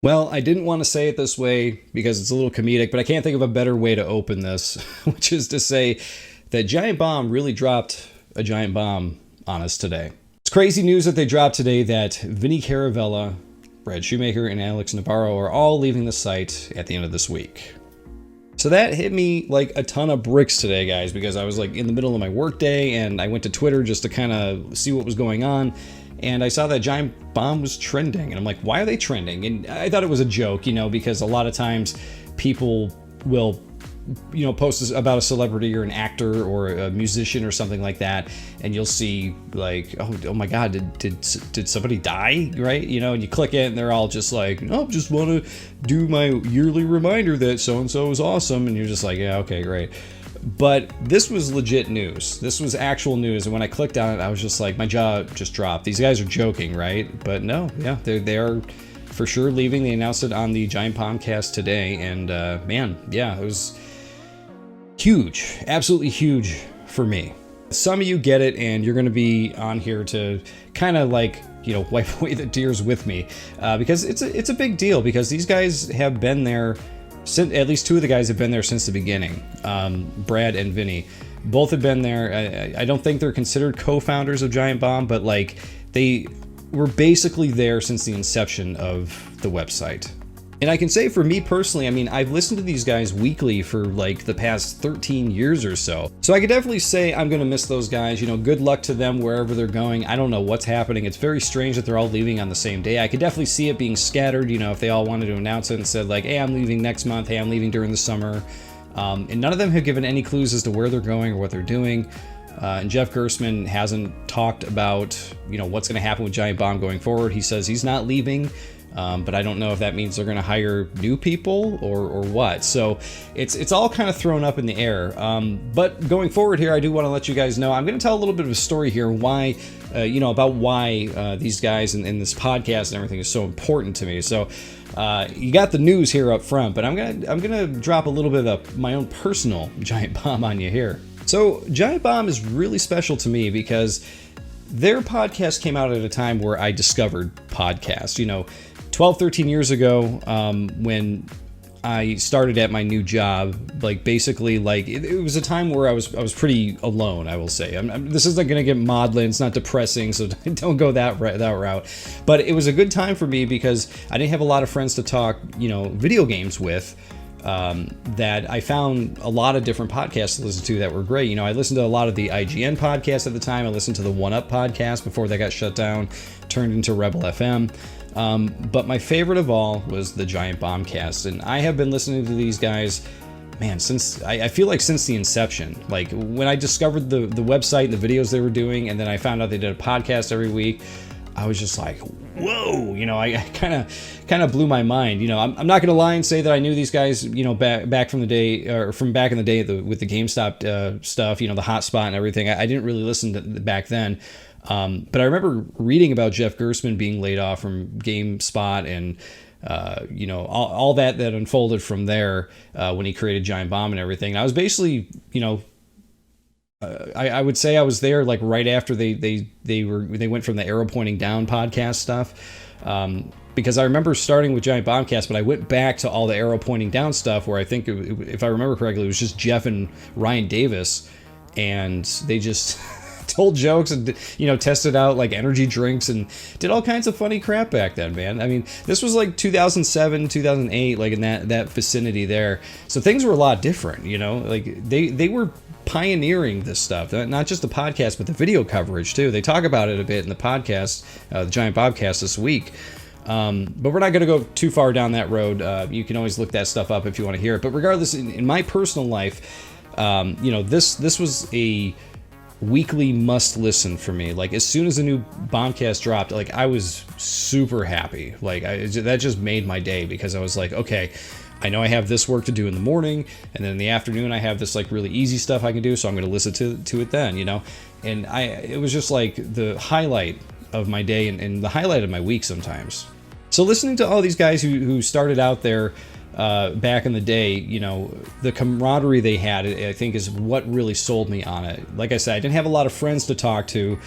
Well, I didn't want to say it this way because it's a little comedic, but I can't think of a better way to open this, which is to say that Giant Bomb really dropped a giant bomb on us today. It's crazy news that they dropped today that Vinny Caravella, Shoemaker, and Alex Navarro are all leaving the site at the end of this week. So that hit me like a ton of bricks today, guys, because I was like in the middle of my workday and I went to Twitter just to kind of see what was going on. And I saw that Giant Bomb was trending. And I'm like, why are they trending? And I thought it was a joke, because a lot of times people will, post about a celebrity or an actor or a musician or something like that. And you'll see like, oh my God, did somebody die? Right? And you click it and they're all just like, oh, just want to do my yearly reminder that so-and-so is awesome. And you're just like, yeah, okay, great. But this was legit news. This was actual news. And when I clicked on it, I was just like, my jaw just dropped. These guys are joking, right? But no, yeah, they are for sure leaving. They announced it on the Giant Bombcast today. And man, yeah, it was huge, absolutely huge for me. Some of you get it, and you're going to be on here to kind of like, wipe away the tears with me because it's a big deal because these guys have been there. At least two of the guys have been there since the beginning. Brad and Vinny both have been there. I don't think they're considered co-founders of Giant Bomb, but like they were basically there since the inception of the website. And I can say for me personally, I mean, I've listened to these guys weekly for like the past 13 years or so. So I could definitely say I'm going to miss those guys. Good luck to them wherever they're going. I don't know what's happening. It's very strange that they're all leaving on the same day. I could definitely see it being scattered, if they all wanted to announce it and said like, hey, I'm leaving next month. Hey, I'm leaving during the summer. And none of them have given any clues as to where they're going or what they're doing. And Jeff Gerstmann hasn't talked about, what's going to happen with Giant Bomb going forward. He says he's not leaving. But I don't know if that means they're going to hire new people or what. So it's all kind of thrown up in the air. But going forward here, I do want to let you guys know, I'm going to tell a little bit of a story here, why, about why these guys and this podcast and everything is so important to me. So you got the news here up front, but I'm gonna drop a little bit of my own personal Giant Bomb on you here. So Giant Bomb is really special to me because their podcast came out at a time where I discovered podcasts. 12, 13 years ago, when I started at my new job, like basically like it was a time where I was pretty alone, I will say. This isn't going to get maudlin, it's not depressing, so don't go that route. But it was a good time for me because I didn't have a lot of friends to talk, video games with. That I found a lot of different podcasts to listen to that were great. I listened to a lot of the IGN podcasts at the time. I listened to the One Up podcast before they got shut down, turned into Rebel FM. But my favorite of all was the Giant Bombcast, and I have been listening to these guys, man, since I feel like since the inception. Like when I discovered the website and the videos they were doing, and then I found out they did a podcast every week, I was just like, whoa, I kind of blew my mind. I'm not gonna lie and say that I knew these guys, back from the day, or from back in the day with the GameStop stuff, the hotspot and everything. I didn't really listen to back then. But I remember reading about Jeff Gerstmann being laid off from GameSpot and, all that unfolded from there when he created Giant Bomb and everything. And I was basically, I would say I was there like right after they went from the arrow pointing down podcast stuff. Because I remember starting with Giant Bombcast, but I went back to all the arrow pointing down stuff where I think, if I remember correctly, it was just Jeff and Ryan Davis, and they just told jokes and, tested out like energy drinks and did all kinds of funny crap back then, man. I mean, this was like 2007, 2008, like in that vicinity there. So things were a lot different, like they were pioneering this stuff, not just the podcast, but the video coverage too. They talk about it a bit in the podcast, the Giant Bobcast this week. But we're not going to go too far down that road. You can always look that stuff up if you want to hear it. But regardless, in my personal life, this was a weekly must listen for me. Like as soon as a new Bombcast dropped, like I was super happy. Like that just made my day because I was like, okay, I know I have this work to do in the morning, and then in the afternoon I have this like really easy stuff I can do, so I'm going to listen to it then, And it was just like the highlight of my day and the highlight of my week sometimes. So listening to all these guys who started out there back in the day, the camaraderie they had, I think, is what really sold me on it. Like I said, I didn't have a lot of friends to talk to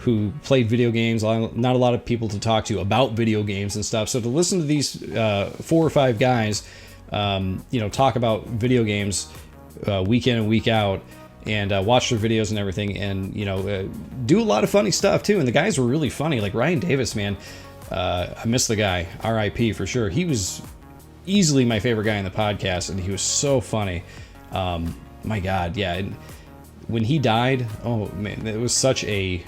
who played video games, not a lot of people to talk to about video games and stuff. So to listen to these 4 or 5 guys, talk about video games week in and week out, and watch their videos and everything, and do a lot of funny stuff too. And the guys were really funny. Like Ryan Davis, man, I miss the guy. R.I.P. for sure. He was easily my favorite guy in the podcast, and he was so funny. My God, yeah. And when he died, oh man, it was such a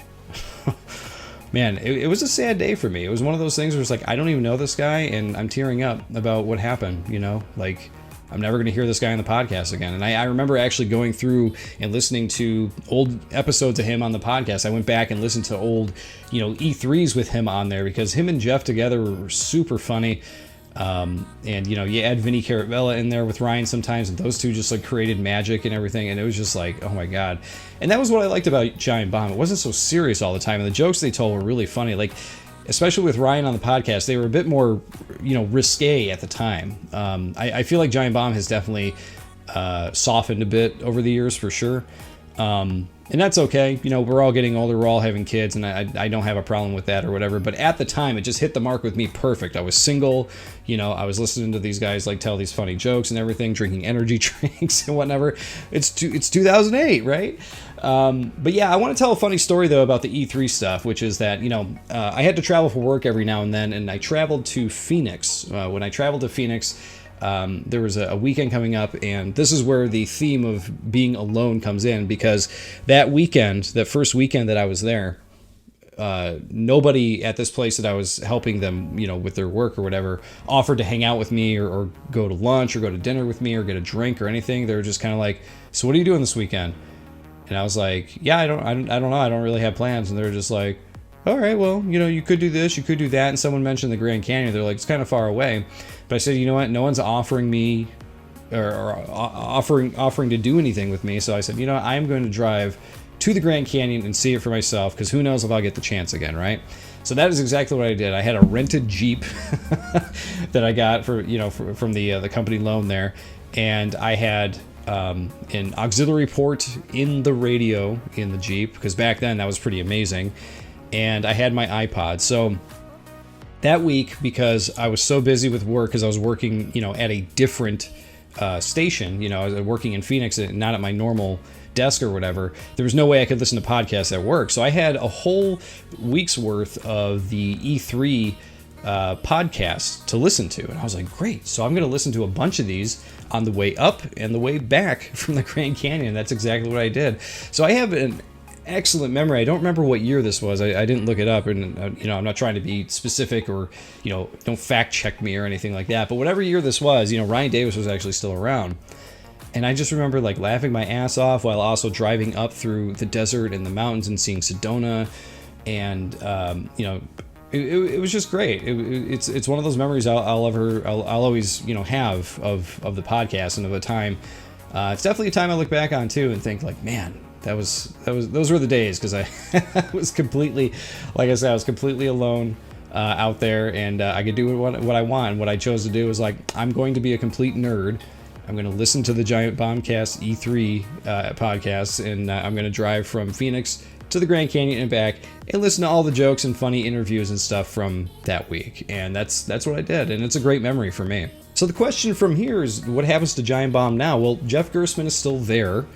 man. It was a sad day for me. It was one of those things where it's like, I don't even know this guy, and I'm tearing up about what happened. Like, I'm never going to hear this guy on the podcast again. And I remember actually going through and listening to old episodes of him on the podcast. I went back and listened to old, E3s with him on there, because him and Jeff together were super funny. And you add Vinny Caravella in there with Ryan sometimes, and those two just like created magic and everything. And it was just like, oh my God. And that was what I liked about Giant Bomb. It wasn't so serious all the time. And the jokes they told were really funny. Like, especially with Ryan on the podcast, they were a bit more, risque at the time. I feel like Giant Bomb has definitely softened a bit over the years, for sure. And that's okay. We're all getting older. We're all having kids, and I don't have a problem with that or whatever. But at the time, it just hit the mark with me perfect. I was single. I was listening to these guys like tell these funny jokes and everything, drinking energy drinks and whatever. It's 2008, right? But yeah, I want to tell a funny story though about the E3 stuff, which is that I had to travel for work every now and then, and I traveled to Phoenix. When I traveled to Phoenix, there was a weekend coming up, and this is where the theme of being alone comes in, because that first weekend that I was there, nobody at this place that I was helping them, with their work or whatever, offered to hang out with me or go to lunch or go to dinner with me or get a drink or anything. They were just kind of like, so what are you doing this weekend? And I was like, yeah, I don't know. I don't really have plans. And they were just like, all right, well, you could do this, you could do that. And someone mentioned the Grand Canyon. They're like, it's kind of far away. But I said, you know what? No one's offering me or offering to do anything with me. So I said, I'm going to drive to the Grand Canyon and see it for myself, because who knows if I'll get the chance again, right? So that is exactly what I did. I had a rented Jeep that I got from the company loan there, and I had an auxiliary port in the radio in the Jeep, because back then that was pretty amazing. And I had my iPod. So that week, because I was so busy with work, because I was working, at a different station, I was working in Phoenix, not at my normal desk or whatever, there was no way I could listen to podcasts at work. So I had a whole week's worth of the E3 podcasts to listen to. And I was like, great. So I'm going to listen to a bunch of these on the way up and the way back from the Grand Canyon. That's exactly what I did. So I have an excellent memory. I don't remember what year this was. I didn't look it up, and I'm not trying to be specific or don't fact check me or anything like that. But whatever year this was, Ryan Davis was actually still around, and I just remember like laughing my ass off while also driving up through the desert and the mountains and seeing Sedona, and it was just great. It's one of those memories I'll always have of the podcast and of the time. It's definitely a time I look back on too and think like, man, those were the days, because I was completely, like I said, I was completely alone out there, and I could do what I want. And what I chose to do was like, I'm going to be a complete nerd. I'm going to listen to the Giant Bombcast E3 podcasts, and I'm going to drive from Phoenix to the Grand Canyon and back and listen to all the jokes and funny interviews and stuff from that week. And that's what I did, and it's a great memory for me. So the question from here is, what happens to Giant Bomb now? Well, Jeff Gerstmann is still there.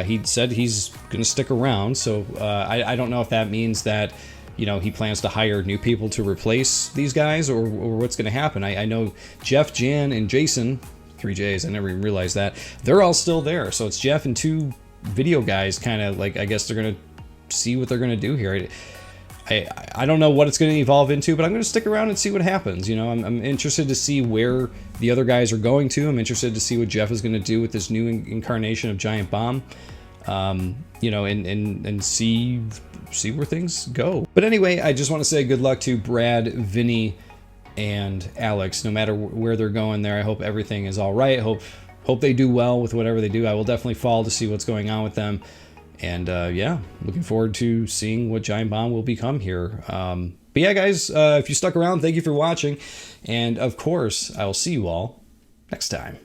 He said he's going to stick around, so I don't know if that means that he plans to hire new people to replace these guys, or what's going to happen. I know Jeff, Jan, and Jason, 3 J's, I never even realized that, they're all still there. So it's Jeff and 2 video guys, kind of like, I guess they're going to see what they're going to do here. I don't know what it's going to evolve into, but I'm going to stick around and see what happens. I'm interested to see where the other guys are going to. I'm interested to see what Jeff is going to do with this new incarnation of Giant Bomb, and see where things go. But anyway, I just want to say good luck to Brad, Vinny, and Alex. No matter where they're going there, I hope everything is all right. Hope they do well with whatever they do. I will definitely follow to see what's going on with them. And looking forward to seeing what Giant Bomb will become here. But yeah, guys, if you stuck around, thank you for watching. And of course, I will see you all next time.